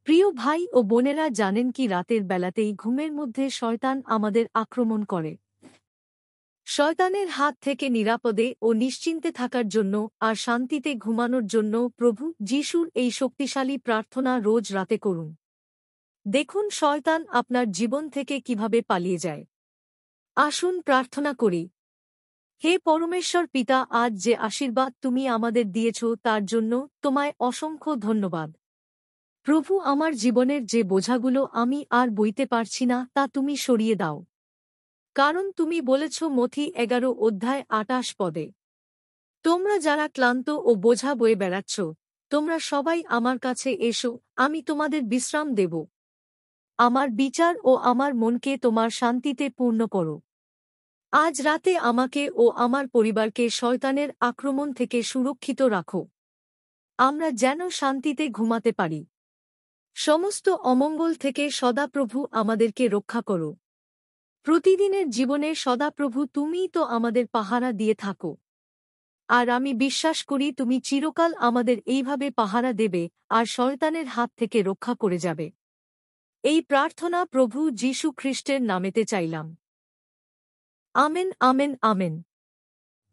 প্রিয় ভাই ও বোনেরা, জানেন কি রাতের বেলাতেই ঘুমের মধ্যে শয়তান আমাদের আক্রমণ করে। শয়তানের হাত থেকে নিরাপদে ও নিশ্চিন্তে থাকার জন্য আর শান্তিতে ঘুমানোর জন্য প্রভু যিশুর এই শক্তিশালী প্রার্থনা রোজ রাতে করুন। দেখুন শয়তান আপনার জীবন থেকে কিভাবে পালিয়ে যায়। আসুন প্রার্থনা করি। হে পরমেশ্বর পিতা, আজ যে আশীর্বাদ তুমি আমাদের দিয়েছ তার জন্য তোমায় অসংখ্য ধন্যবাদ। প্রভু, আমার জীবনের যে বোঝাগুলো আমি আর বইতে পারছি না তা তুমি সরিয়ে দাও। কারণ তুমি বলেছ মথি 11:28 তোমরা যারা ক্লান্ত ও বোঝা বয়ে বেড়াচ্ছ, তোমরা সবাই আমার কাছে এসো, আমি তোমাদের বিশ্রাম দেব। আমার বিচার ও আমার মনকে তোমার শান্তিতে পূর্ণ করো। আজ রাতে আমাকে ও আমার পরিবারকে শয়তানের আক্রমণ থেকে সুরক্ষিত রাখো। আমরা যেন শান্তিতে ঘুমাতে পারি। সমস্ত অমঙ্গল থেকে সদাপ্রভু আমাদেরকে রক্ষা করো। প্রতিদিনের জীবনে সদাপ্রভু তুমিই তো আমাদের পাহারা দিয়ে থাকো। আর আমি বিশ্বাস করি তুমি চিরকাল আমাদের এইভাবে পাহারা দেবে আর শয়তানের হাত থেকে রক্ষা করে যাবে। এই প্রার্থনা প্রভু যীশু খ্রিস্টের নামেতে চাইলাম। Amen, amen, amen.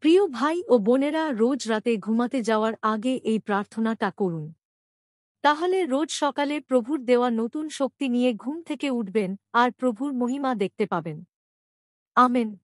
প্রিয় ভাই ও বোনেরা, রোজ রাতে ঘুমাতে যাওয়ার আগে এই প্রার্থনাটা করুন। তাহলে রোজ সকালে প্রভুর দেওয়া নতুন শক্তি নিয়ে ঘুম থেকে উঠবেন আর প্রভুর মহিমা দেখতে পাবেন। আমেন।